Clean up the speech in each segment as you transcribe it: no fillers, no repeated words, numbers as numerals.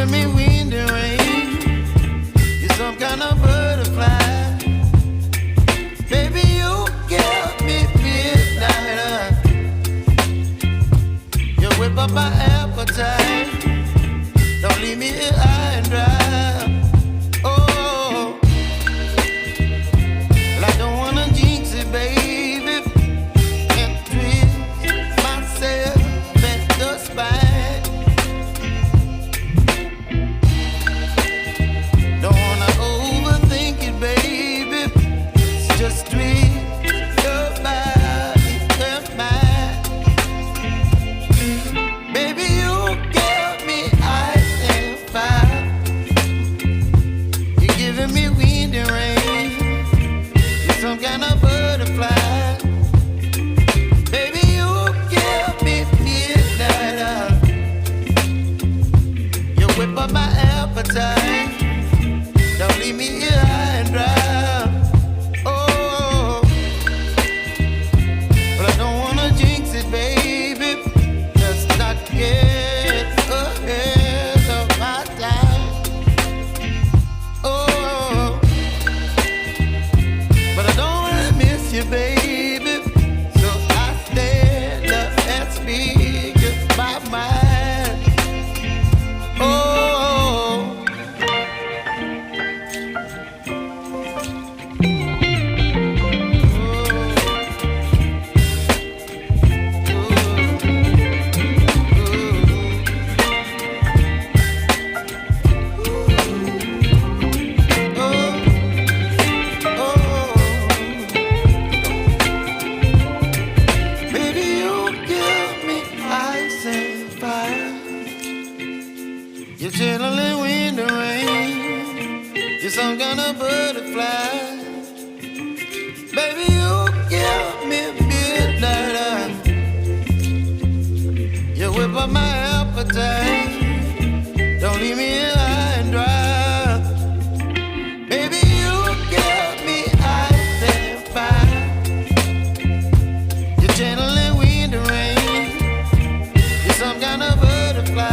giving me wind and rain. You're some kind of butterfly. Baby, you give me midnight. You whip up my appetite. Don't leave me here high and dry. Oh, well, I don't wanna jinx it, baby, and twist myself at the spine. Don't wanna overthink it, baby. It's just twist your body and mine. Baby, you give me ice and fire. You're giving me wind and rain. You're some kind of butterfly. Baby, you give me midnight. You whip up my appetite. Don't leave me here high and dry. Oh, but I don't wanna jinx it, baby. Let's not get ahead of my time. Oh, but I don't wanna miss you, baby. So I stand up and speak my mind. Oh. Baby, you give me ice and fire. You're channeling wind and rain. You're some kind of butterfly. Baby, you give me midnight. You whip up my appetite. Don't leave me here high and dry. Baby, you give me ice and fire. You're channeling wind and rain. You're some kind of butterfly.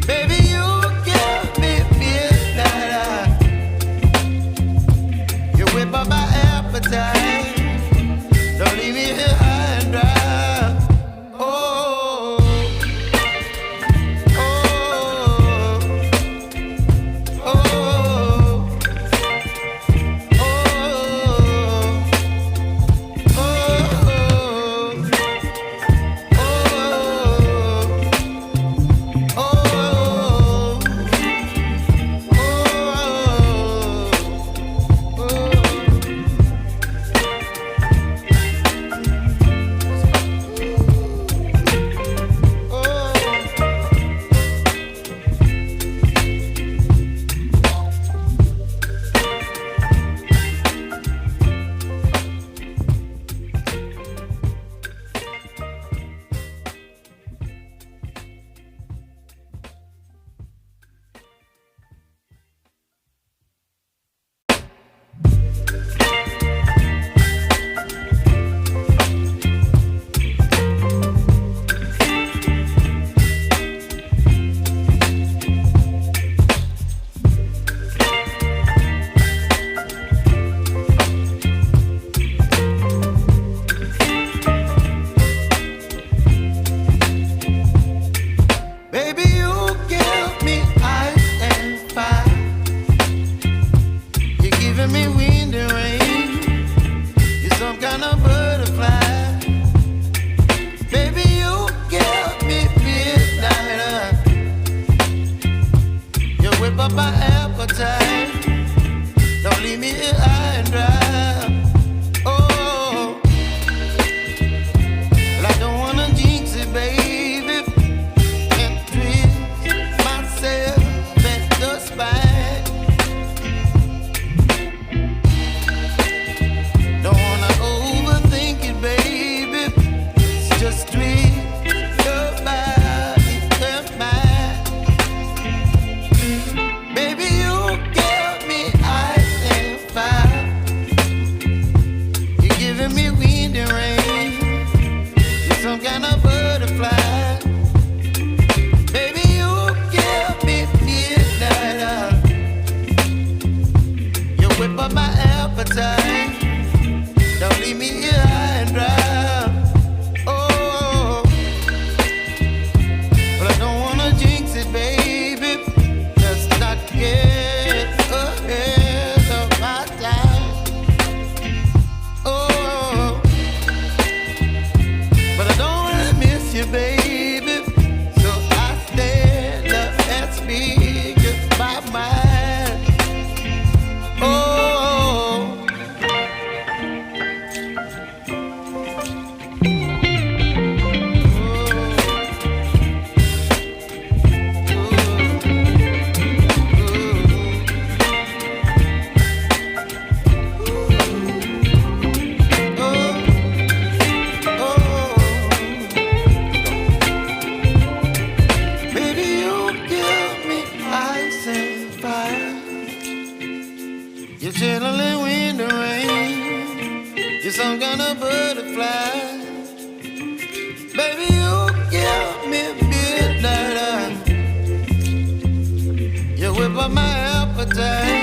Baby, you give me midnight. You whip up my appetite. Don't leave me here high and dry. Oh, oh, oh, oh, Baby, you give me ice and fire. chilling in the rain. You're some kind of butterfly. Baby, you give me midnight. You whip up my appetite.